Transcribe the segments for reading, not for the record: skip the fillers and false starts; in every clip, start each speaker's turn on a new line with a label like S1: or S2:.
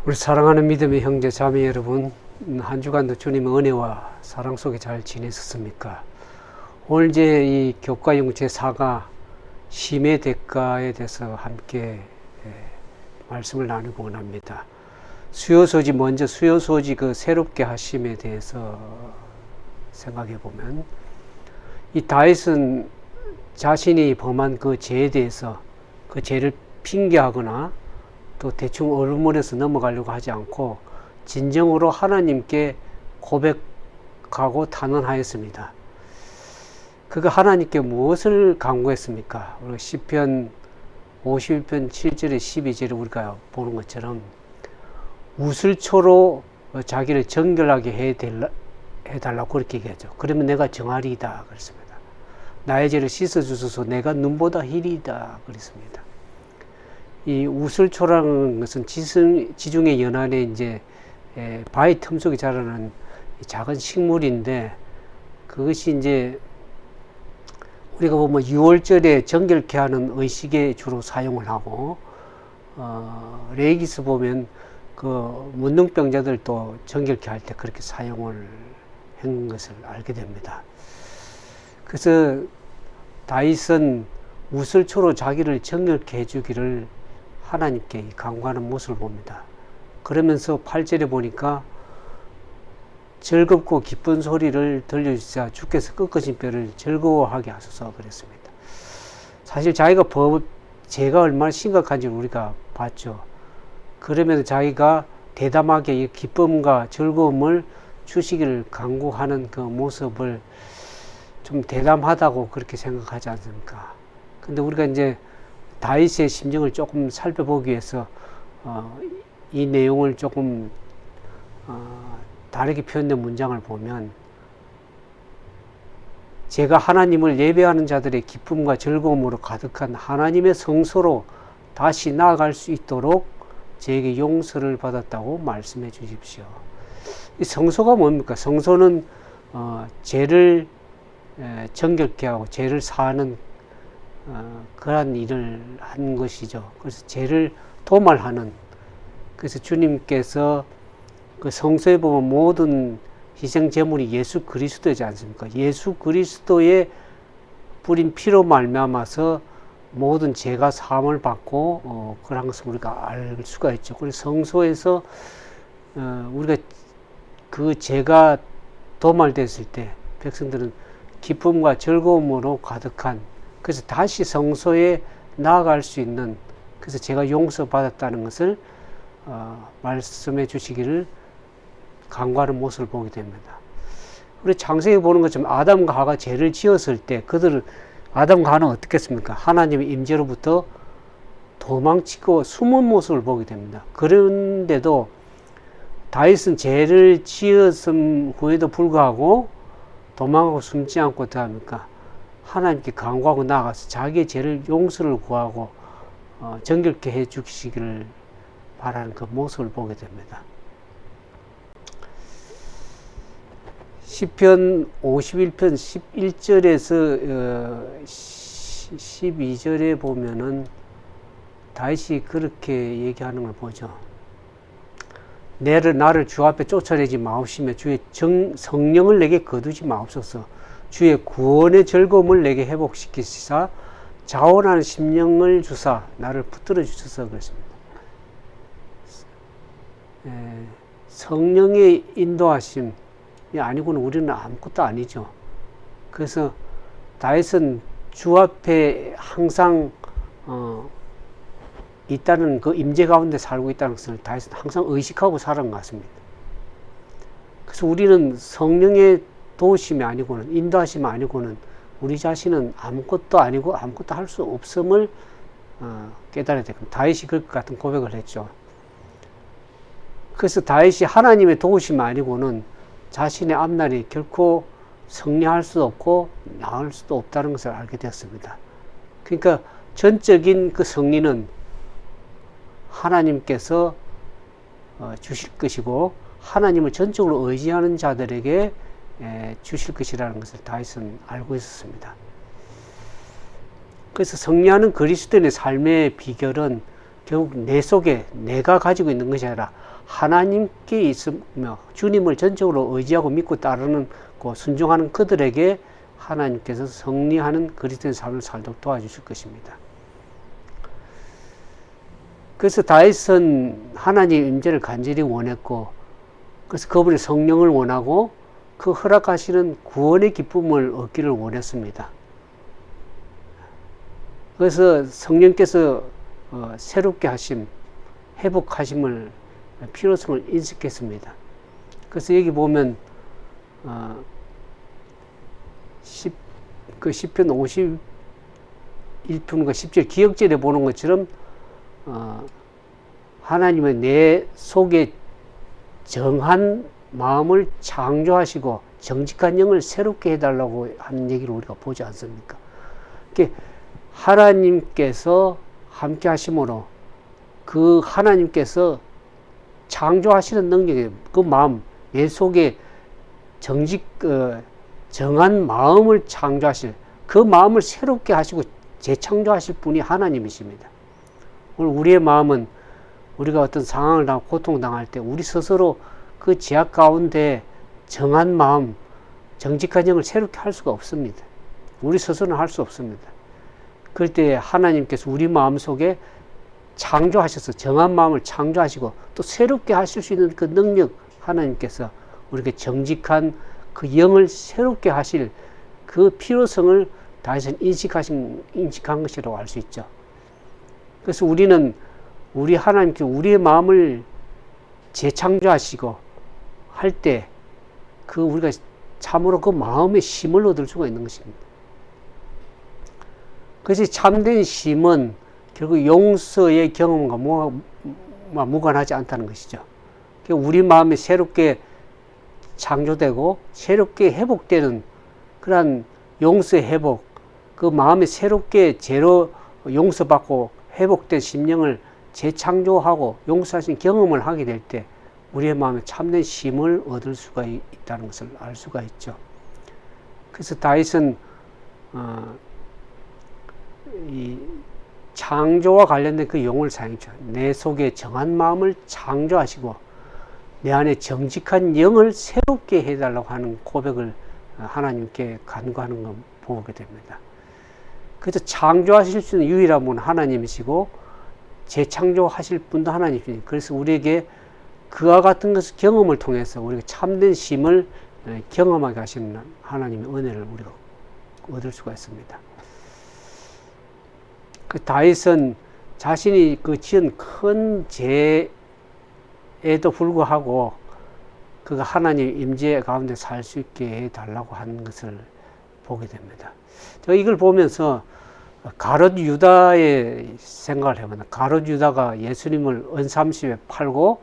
S1: 우리 사랑하는 믿음의 형제 자매 여러분, 한 주간도 주님의 은혜와 사랑 속에 잘 지내셨습니까? 오늘 이제 이 교과용 제4가 심의 대가에 대해서 함께 말씀을 나누고 원합니다. 수요소지, 먼저 수요소지 그 새롭게 하심에 대해서 생각해 보면, 이 다윗은 자신이 범한 그 죄에 대해서 그 죄를 핑계하거나 또 대충 얼물에서 넘어가려고 하지 않고 진정으로 하나님께 고백하고 탄원하였습니다. 그가 하나님께 무엇을 간구했습니까? 우리가 시편 51편 7절에 12절에 우리가 보는 것처럼 우슬초로 자기를 정결하게 해달라고 그렇게 얘기하죠. 그러면 내가 정하리이다 그랬습니다. 나의 죄를 씻어주소서, 내가 눈보다 희리이다 그랬습니다. 이 우슬초라는 것은 지중해 연안에 이제 바위 틈 속에 자라는 작은 식물인데, 그것이 이제 우리가 보면 6월절에 정결케 하는 의식에 주로 사용을 하고, 레이기스 보면 그 문둥병자들도 정결케 할 때 그렇게 사용을 한 것을 알게 됩니다. 그래서 다윗은 우슬초로 자기를 정결케 해주기를 하나님께 간구하는 모습을 봅니다. 그러면서 8절에 보니까 즐겁고 기쁜 소리를 들려주사 주께서 꺾으신 뼈를 즐거워하게 하소서 그랬습니다. 사실 자기가 죄가 얼마나 심각한지 우리가 봤죠. 그러면서 자기가 대담하게 이 기쁨과 즐거움을 주시기를 간구하는 그 모습을 좀 대담하다고 그렇게 생각하지 않습니까? 근데 우리가 이제 다윗의 심정을 조금 살펴보기 위해서 이 내용을 조금 다르게 표현된 문장을 보면, 제가 하나님을 예배하는 자들의 기쁨과 즐거움으로 가득한 하나님의 성소로 다시 나아갈 수 있도록 저에게 용서를 받았다고 말씀해 주십시오. 이 성소가 뭡니까? 성소는 죄를 정결케 하고 죄를 사하는 그러한 일을 한 것이죠. 그래서 죄를 도말하는, 그래서 주님께서 그 성서에 보면 모든 희생 제물이 예수 그리스도이지 않습니까? 예수 그리스도의 뿌린 피로 말미암아서 모든 죄가 사함을 받고 그런 것을 우리가 알 수가 있죠. 그래서 성소에서 우리가 그 죄가 도말됐을 때 백성들은 기쁨과 즐거움으로 가득한, 그래서 다시 성소에 나아갈 수 있는, 그래서 제가 용서받았다는 것을 말씀해 주시기를 간구하는 모습을 보게 됩니다. 우리 창세기 보는 것처럼 아담과 하와가 죄를 지었을 때 아담과 하와는 어떻게 했습니까? 하나님의 임재로부터 도망치고 숨은 모습을 보게 됩니다. 그런데도 다윗은 죄를 지었음 후에도 불구하고 도망하고 숨지 않고 어떡합니까? 하나님께 간구하고 나아가서 자기의 죄를 용서를 구하고 정결케 해 주시기를 바라는 그 모습을 보게 됩니다. 시편 51편 11절에서 12절에 보면은 다윗이 그렇게 얘기하는 걸 보죠. 나를 주 앞에 쫓아내지 마옵시며 주의 성령을 내게 거두지 마옵소서. 주의 구원의 즐거움을 내게 회복시키시사 자원하는 심령을 주사 나를 붙들어 주셔서 그랬습니다. 성령의 인도하심이 아니고는 우리는 아무것도 아니죠. 그래서 다윗은 주 앞에 항상 있다는 그 임재 가운데 살고 있다는 것을 다윗은 항상 의식하고 살아온 것 같습니다. 그래서 우리는 성령의 도우심이 아니고는, 인도하심이 아니고는 우리 자신은 아무것도 아니고 아무것도 할 수 없음을 깨달아야 되고, 다윗이 그 같은 고백을 했죠. 그래서 다윗이 하나님의 도우심이 아니고는 자신의 앞날이 결코 승리할 수도 없고 나을 수도 없다는 것을 알게 되었습니다. 그러니까 전적인 그 승리는 하나님께서 주실 것이고, 하나님을 전적으로 의지하는 자들에게 주실 것이라는 것을 다윗은 알고 있었습니다. 그래서 승리하는 그리스도인의 삶의 비결은 결국 내 속에 내가 가지고 있는 것이 아니라 하나님께 있으며 주님을 전적으로 의지하고 믿고 따르는 순종하는 그들에게 하나님께서 승리하는 그리스도의 삶을 살도록 도와주실 것입니다. 그래서 다윗은 하나님의 임재를 간절히 원했고, 그래서 그분의 성령을 원하고 그 허락하시는 구원의 기쁨을 얻기를 원했습니다. 그래서 성령께서 새롭게 하심, 회복하심을 필요성을 인식했습니다. 그래서 여기 보면 시편 51편과 10절 기역절에 보는 것처럼 하나님은 내 속에 정한 마음을 창조하시고 정직한 영을 새롭게 해달라고 하는 얘기를 우리가 보지 않습니까? 하나님께서 함께 하심으로 그 하나님께서 창조하시는 능력이 그 마음, 내 속에 정한 마음을 창조하실, 그 마음을 새롭게 하시고 재창조하실 분이 하나님이십니다. 오늘 우리의 마음은 우리가 어떤 상황을 당하고 고통당할 때 우리 스스로 그 제약 가운데 정한 마음, 정직한 영을 새롭게 할 수가 없습니다. 우리 스스로는 할 수 없습니다. 그럴 때 하나님께서 우리 마음속에 창조하셔서 정한 마음을 창조하시고 또 새롭게 하실 수 있는 그 능력, 하나님께서 우리에게 정직한 그 영을 새롭게 하실 그 필요성을 다윗은 인식한 것이라고 할 수 있죠. 그래서 우리는 우리 하나님께 우리의 마음을 재창조하시고 할 때 우리가 참으로 그 마음의 힘을 얻을 수가 있는 것입니다. 그래서 참된 힘은 결국 용서의 경험과 무관하지 않다는 것이죠. 우리 마음이 새롭게 창조되고 새롭게 회복되는 그러한 용서의 회복, 그 마음이 새롭게 재로 용서받고 회복된 심령을 재창조하고 용서하신 경험을 하게 될 때 우리의 마음에 참된 힘을 얻을 수가 있다는 것을 알 수가 있죠. 그래서 다윗은 이 창조와 관련된 그 용어를 사용했죠. 내 속에 정한 마음을 창조하시고 내 안에 정직한 영을 새롭게 해달라고 하는 고백을 하나님께 간구하는 걸 보게 됩니다. 그래서 창조하실 수 있는 유일한 분은 하나님이시고 재창조하실 분도 하나님이시니, 그래서 우리에게 그와 같은 것을 경험을 통해서 우리가 참된 힘을 경험하게 하시는 하나님의 은혜를 우리가 얻을 수가 있습니다. 그 다윗은 자신이 지은 큰 죄에도 불구하고 그가 하나님 임재 가운데 살 수 있게 해달라고 하는 것을 보게 됩니다. 제가 이걸 보면서 가룟 유다의 생각을 해봅니다. 가룟 유다가 예수님을 은30에 팔고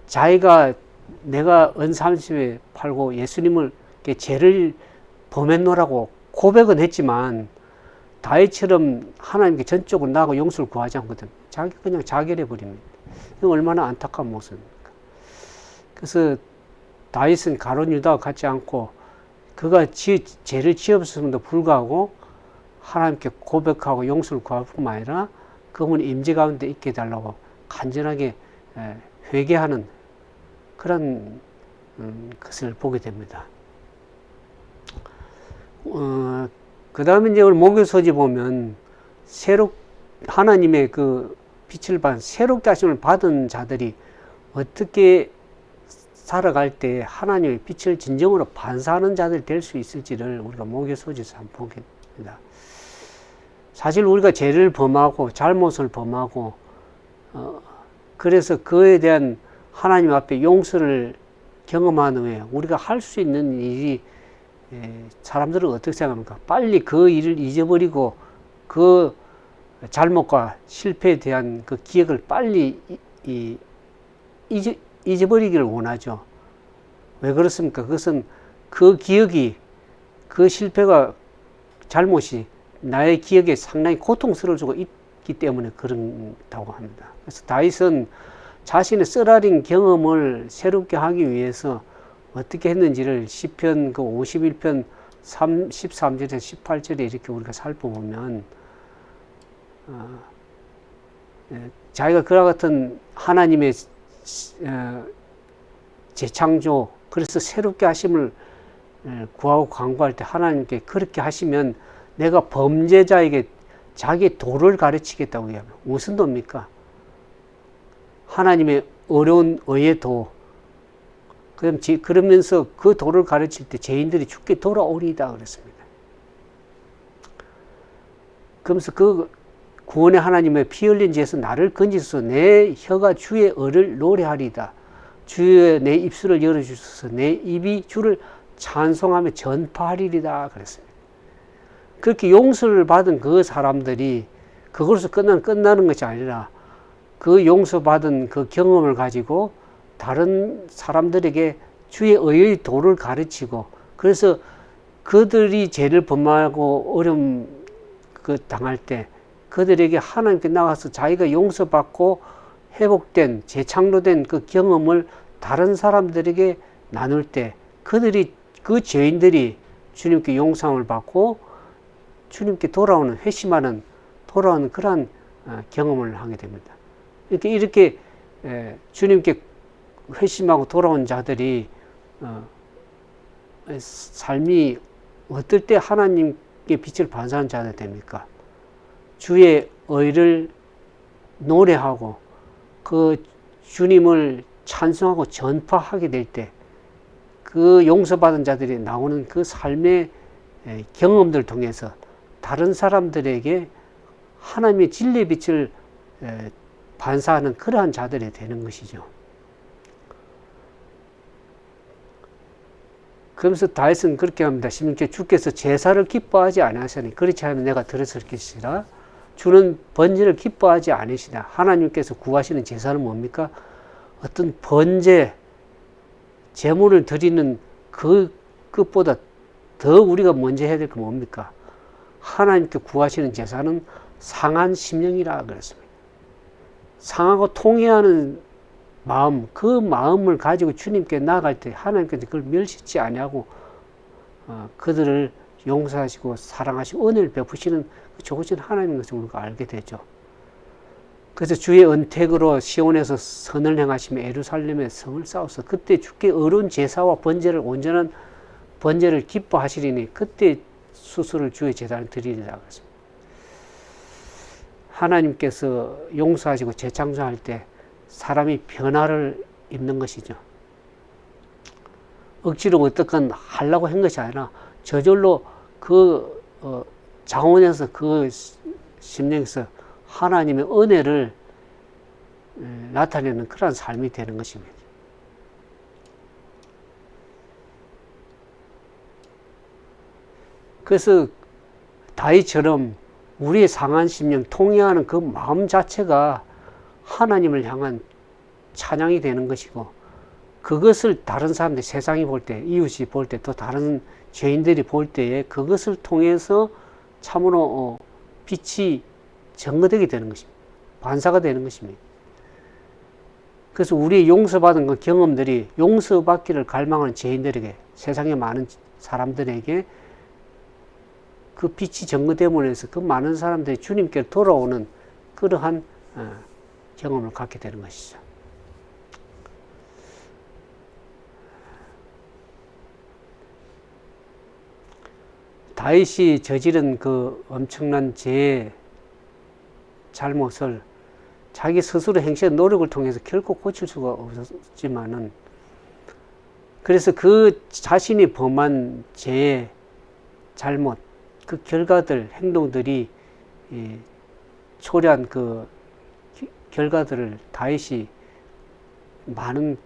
S1: 자기가 내가 은30에 팔고 예수님을 죄를 범했노라고 고백은 했지만 다윗처럼 하나님께 전적으로 나아가 용서를 구하지 않거든. 그냥 자결해 버립니다. 이건 얼마나 안타까운 모습입니까? 그래서 다윗은 가룟 유다와 같지 않고 그가 죄를 지었음에도 불구하고 하나님께 고백하고 용서를 구할 뿐만 아니라 그분의 임재 가운데 있게 해달라고 간절하게 회개하는 그런 것을 보게 됩니다. 그 다음에 이제 우리 목요소지 보면 하나님의 그 빛을 받은 새롭게 하심을 받은 자들이 어떻게 살아갈 때 하나님의 빛을 진정으로 반사하는 자들이 될 수 있을지를 우리가 목요소지에서 한번 보게 됩니다. 사실 우리가 죄를 범하고 잘못을 범하고 그래서 그에 대한 하나님 앞에 용서를 경험한 후에 우리가 할 수 있는 일이, 사람들은 어떻게 생각합니까? 빨리 그 일을 잊어버리고 그 잘못과 실패에 대한 그 기억을 빨리 잊어버리기를 원하죠. 왜 그렇습니까? 그것은 그 기억이, 그 실패가, 잘못이 나의 기억에 상당히 고통스러울 수가 있기 때문에 그런다고 합니다. 그래서 다윗은 자신의 쓰라린 경험을 새롭게 하기 위해서 어떻게 했는지를 시편 51편 13절에서 18절에 이렇게 우리가 살펴보면 자기가 그와 같은 하나님의 재창조, 그래서 새롭게 하심을 구하고 간구할 때 하나님께 그렇게 하시면 내가 범죄자에게 자기 도를 가르치겠다고 얘기하면 무슨 도입니까? 하나님의 어려운 의의 도. 그러면서 그 도를 가르칠 때 죄인들이 죽게 돌아오리이다 그랬습니다. 그러면서 그 구원의 하나님의 피 흘린 죄에서 나를 건지소서. 내 혀가 주의 의를 노래하리이다. 주의 내 입술을 열어주소서. 내 입이 주를 찬송하며 전파하리이다 그랬습니다. 그렇게 용서를 받은 그 사람들이 그것으로 끝나는 것이 아니라 그 용서받은 그 경험을 가지고 다른 사람들에게 주의 의의 도를 가르치고, 그래서 그들이 죄를 범하고 어려움 당할 때 그들에게 하나님께 나가서 자기가 용서받고 회복된 재창조된 그 경험을 다른 사람들에게 나눌 때 그 죄인들이 주님께 용서함을 받고 주님께 회심하는 그러한 경험을 하게 됩니다. 이렇게 주님께 회심하고 돌아온 자들이 삶이 어떨 때 하나님께 빛을 반사하는 자들 됩니까? 주의 의를 노래하고 그 주님을 찬송하고 전파하게 될 때 그 용서받은 자들이 나오는 그 삶의 경험들을 통해서 다른 사람들에게 하나님의 진리의 빛을 반사하는 그러한 자들이 되는 것이죠. 그러면서 다윗은 그렇게 합니다. 16절 주께서 제사를 기뻐하지 아니하시니 그렇지 않으면 내가 들었을 것이라. 주는 번제를 기뻐하지 않으시다. 하나님께서 구하시는 제사는 뭡니까? 어떤 번제, 제물을 드리는 그것보다 더 우리가 먼저 해야 될 게 뭡니까? 하나님께 구하시는 제사는 상한 심령이라 그랬습니다. 상하고 통회하는 마음, 그 마음을 가지고 주님께 나아갈 때 하나님께서 그걸 멸시치 아니하고 그들을 용서하시고 사랑하시고 은혜를 베푸시는 좋으신 하나님인 것을 우리가 알게 되죠. 그래서 주의 은택으로 시온에서 선을 행하시며 예루살렘의 성을 쌓아서 그때 주께 어려운 제사와 번제를 온전한 번제를 기뻐하시리니 그때 수수를 주의 제단을 드리리라 그랬습니다. 하나님께서 용서하시고 재창조할 때 사람이 변화를 입는 것이죠. 억지로 어떻건 하려고 한 것이 아니라 저절로 자원에서 그 심령에서 하나님의 은혜를 나타내는 그런 삶이 되는 것입니다. 그래서 다윗처럼 우리의 상한 심령, 통회하는 그 마음 자체가 하나님을 향한 찬양이 되는 것이고, 그것을 다른 사람들, 세상이 볼 때, 이웃이 볼 때, 또 다른 죄인들이 볼 때에 그것을 통해서 참으로 빛이 증거되게 되는 것입니다. 반사가 되는 것입니다. 그래서 우리의 용서받은 그 경험들이 용서받기를 갈망하는 죄인들에게, 세상의 많은 사람들에게 그 빛이 증거됨으로 해서 그 많은 사람들이 주님께 돌아오는 그러한 경험을 갖게 되는 것이죠. 다윗이 저지른 그 엄청난 죄의 잘못을 자기 스스로 행실의 노력을 통해서 결코 고칠 수가 없었지만은, 그래서 그 자신이 범한 죄의 잘못, 그 결과들, 행동들이 초래한 그 결과들을 다윗이 많은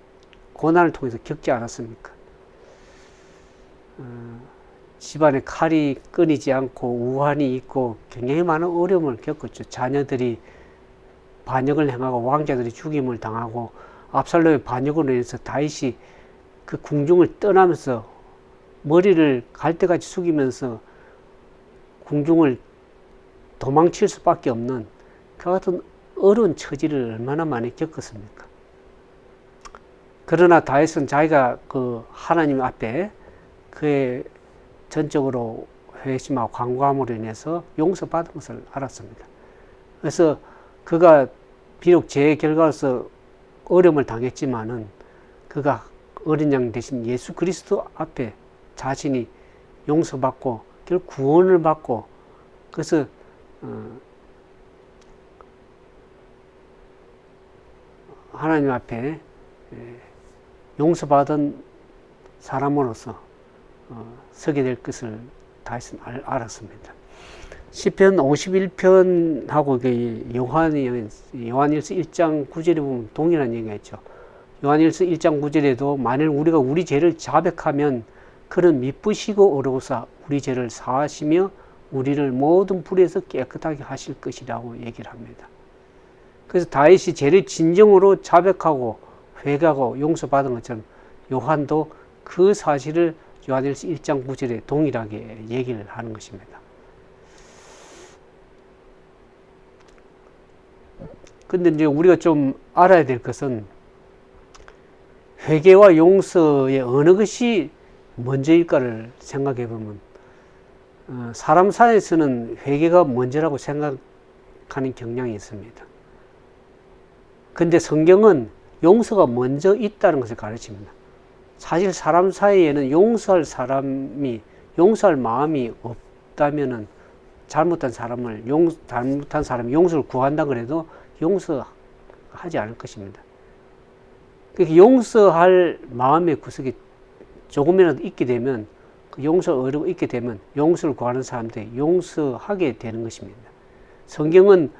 S1: 고난을 통해서 겪지 않았습니까? 집안에 칼이 끊이지 않고 우환이 있고 굉장히 많은 어려움을 겪었죠. 자녀들이 반역을 행하고 왕자들이 죽임을 당하고 압살롬의 반역으로 인해서 다윗이 그 궁중을 떠나면서 머리를 갈대같이 숙이면서 궁중을 도망칠 수밖에 없는 그 같은 어려운 처지를 얼마나 많이 겪었습니까? 그러나 다윗은 자기가 그 하나님 앞에 그의 전적으로 회심하고 간구함으로 인해서 용서받은 것을 알았습니다. 그래서 그가 비록 죄의 결과로서 어려움을 당했지만은 그가 어린 양 대신 예수 그리스도 앞에 자신이 용서받고 결국 구원을 받고, 그래서 하나님 앞에 용서받은 사람으로서 서게 될 것을 다윗은 알았습니다. 시편 51편하고 요한일서 1장 9절에 보면 동일한 얘기가 있죠. 요한일서 1장 9절에도 만일 우리가 우리 죄를 자백하면 그는 미쁘시고 어로우사 우리 죄를 사하시며 우리를 모든 불에서 깨끗하게 하실 것이라고 얘기를 합니다. 그래서 다윗이 죄를 진정으로 자백하고 회개하고 용서받은 것처럼 요한도 그 사실을 요한일서 1장 9절에 동일하게 얘기를 하는 것입니다. 근데 이제 우리가 좀 알아야 될 것은 회개와 용서의 어느 것이 먼저일까를 생각해 보면 사람 사이에서는 회개가 먼저라고 생각하는 경향이 있습니다. 근데 성경은 용서가 먼저 있다는 것을 가르칩니다. 사실 사람 사이에는 용서할 마음이 없다면은 잘못한 사람이 용서를 구한다 그래도 용서하지 않을 것입니다. 그러니까 용서할 마음의 구석이 조금이라도 있게 되면, 그 용서가 있게 되면 용서를 구하는 사람들이 용서하게 되는 것입니다. 성경은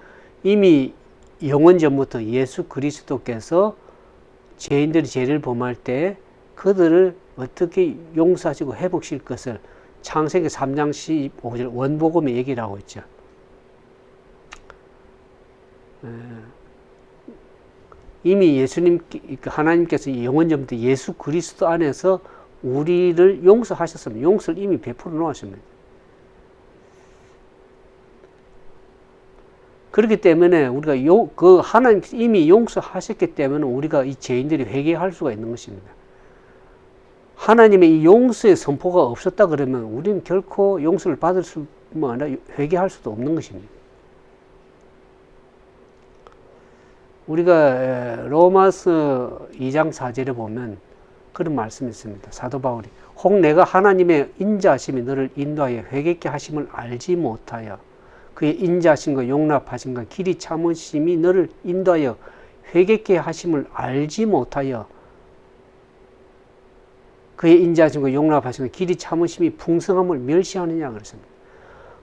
S1: 이미 영원 전부터 예수 그리스도께서 죄인들이 죄를 범할 때 그들을 어떻게 용서하시고 회복시킬 것을 창세기 3장 15절 원복음에 얘기를 하고 있죠. 이미 하나님께서 영원 전부터 예수 그리스도 안에서 우리를 용서하셨습니다. 용서를 이미 베풀어 놓으셨습니다. 그렇기 때문에 우리가 하나님께서 이미 용서하셨기 때문에 우리가 이 죄인들이 회개할 수가 있는 것입니다. 하나님의 이 용서의 선포가 없었다 그러면 우리는 결코 용서를 받을 수만 아니라 회개할 수도 없는 것입니다. 우리가 로마서 2장 4절에 보면 그런 말씀이 있습니다. 사도 바울이 혹 내가 하나님의 인자하심이 너를 인도하여 회개케 하심을 알지 못하여 그의 인자하심과 용납하심과 길이 참으심이 너를 인도하여 회개케 하심을 알지 못하여 그의 인자하심과 용납하심과 길이 참으심이 풍성함을 멸시하느냐 그랬습니다.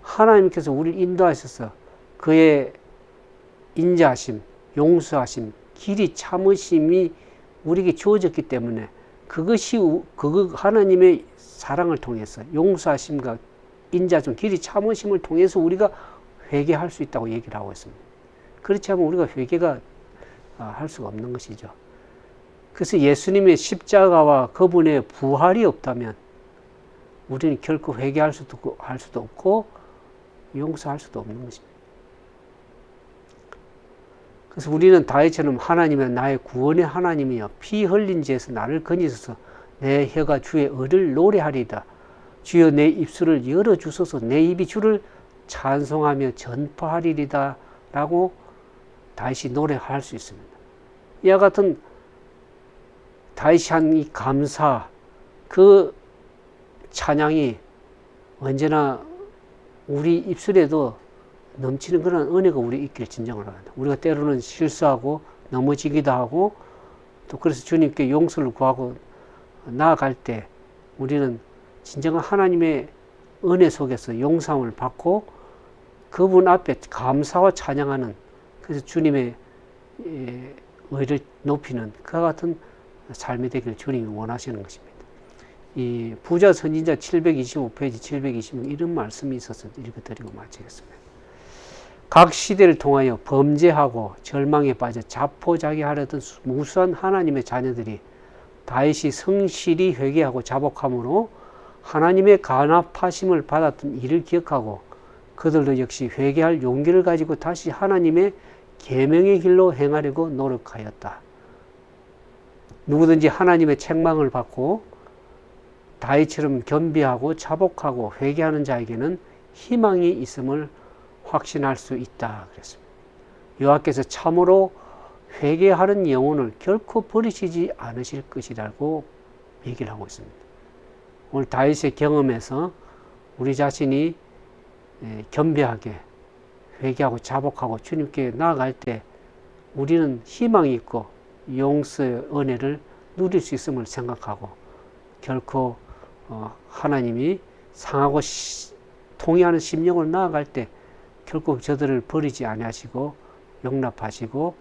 S1: 하나님께서 우리를 인도하셔서 그의 인자하심, 용서하심, 길이 참으심이 우리에게 주어졌기 때문에 그것이 하나님의 사랑을 통해서 용서하심과 인자하심, 길이 참으심을 통해서 우리가 회개할 수 있다고 얘기를 하고 있습니다. 그렇지 않으면 우리가 회개가 할 수가 없는 것이죠. 그래서 예수님의 십자가와 그분의 부활이 없다면 우리는 결코 회개할 수도 없고 용서할 수도 없는 것입니다. 그래서 우리는 다윗처럼 하나님은 나의 구원의 하나님이여 피 흘린 죄에서 나를 건지소서 내 혀가 주의 의를 노래하리이다. 주여 내 입술을 열어주소서 내 입이 주를 찬송하며 전파하리이다 라고 다윗이 노래할 수 있습니다. 이와 같은 다윗이 한 이 감사, 그 찬양이 언제나 우리 입술에도 넘치는 그런 은혜가 우리 있길 진정을 합니다. 우리가 때로는 실수하고 넘어지기도 하고 또 그래서 주님께 용서를 구하고 나아갈 때 우리는 진정한 하나님의 은혜 속에서 용서함을 받고 그분 앞에 감사와 찬양하는, 그래서 주님의 의를 높이는 그와 같은 삶이 되기를 주님이 원하시는 것입니다. 이 부자 선지자 725페이지 726 이런 말씀이 있어서 읽어드리고 마치겠습니다. 각 시대를 통하여 범죄하고 절망에 빠져 자포자기하려던 무수한 하나님의 자녀들이 다윗이 성실히 회개하고 자복함으로 하나님의 간합하심을 받았던 일을 기억하고 그들도 역시 회개할 용기를 가지고 다시 하나님의 계명의 길로 행하려고 노력하였다. 누구든지 하나님의 책망을 받고 다윗처럼 겸비하고 자복하고 회개하는 자에게는 희망이 있음을 확신할 수 있다 그랬습니다. 여호와께서 참으로 회개하는 영혼을 결코 버리시지 않으실 것이라고 얘기를 하고 있습니다. 오늘 다윗의 경험에서 우리 자신이 겸비하게 회개하고 자복하고 주님께 나아갈 때 우리는 희망이 있고 용서의 은혜를 누릴 수 있음을 생각하고 결코 하나님이 상하고 통회하는 심령을 나아갈 때 결코 저들을 버리지 아니하시고 용납하시고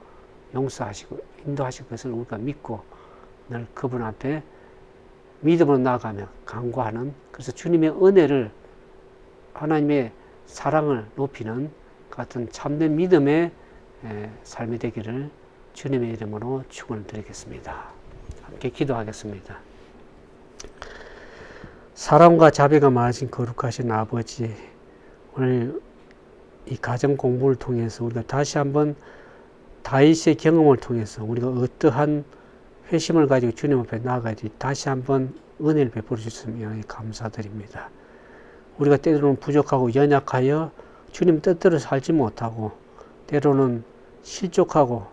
S1: 용서하시고 인도하실 것을 우리가 믿고 늘 그분 앞에 믿음으로 나아가며 간구하는, 그래서 주님의 은혜를, 하나님의 사랑을 높이는 같은 참된 믿음의 삶이 되기를 주님의 이름으로 축원을 드리겠습니다. 함께 기도하겠습니다. 사랑과 자비가 많으신 거룩하신 아버지, 오늘 이 가정 공부를 통해서 우리가 다시 한번 다윗의 경험을 통해서 우리가 어떠한 회심을 가지고 주님 앞에 나아가야지 다시 한번 은혜를 베풀어 주시면 감사드립니다. 우리가 때로는 부족하고 연약하여 주님 뜻대로 살지 못하고 때로는 실족하고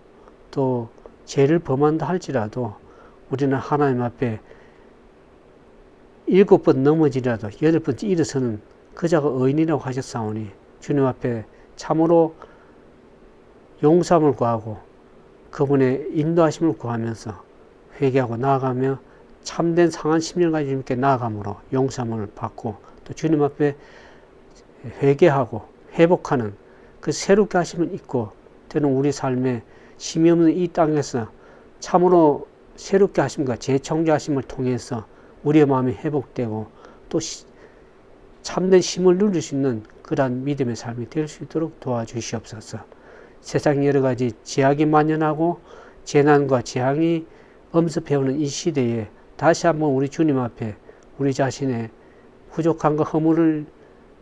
S1: 또 죄를 범한다 할지라도 우리는 하나님 앞에 7번 넘어지라도 8번째 일어서는 그자가 의인이라고 하셨사오니 주님 앞에 참으로 용서함을 구하고 그분의 인도하심을 구하면서 회개하고 나아가며 참된 상한 심령을 가지고 주님께 나아감으로 용서함을 받고 또 주님 앞에 회개하고 회복하는 그 새롭게 하심을 잊고 때로는 우리 삶에 심이 없는 이 땅에서 참으로 새롭게 하심과 재창조하심을 통해서 우리의 마음이 회복되고 또 참된 힘을 누릴 수 있는 그러한 믿음의 삶이 될 수 있도록 도와주시옵소서. 세상 여러 가지 제약이 만연하고 재난과 재앙이 엄습해오는 이 시대에 다시 한번 우리 주님 앞에 우리 자신의 부족함과 허물을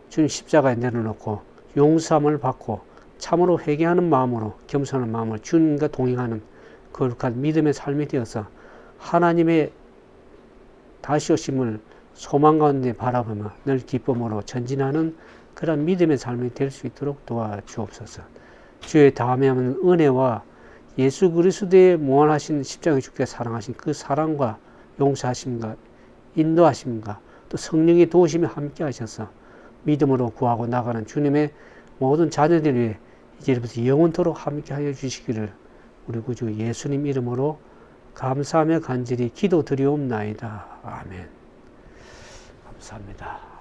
S1: 주님 십자가에 내려놓고 용서함을 받고 참으로 회개하는 마음으로 겸손한 마음으로 주님과 동행하는 거룩한 믿음의 삶이 되어서 하나님의 다시 오심을 소망 가운데 바라보며 늘 기쁨으로 전진하는 그런 믿음의 삶이 될 수 있도록 도와주옵소서. 주의 다음에 하는 은혜와 예수 그리스도의 무한하신 십자가의 죽게 사랑하신 그 사랑과 용서하심과 인도하심과 또 성령의 도우심이 함께 하셔서 믿음으로 구하고 나가는 주님의 모든 자녀들 위해 이제부터 영원토록 함께 하여 주시기를 우리 구주 예수님 이름으로 감사하며 간절히 기도드리옵나이다. 아멘. 감사합니다.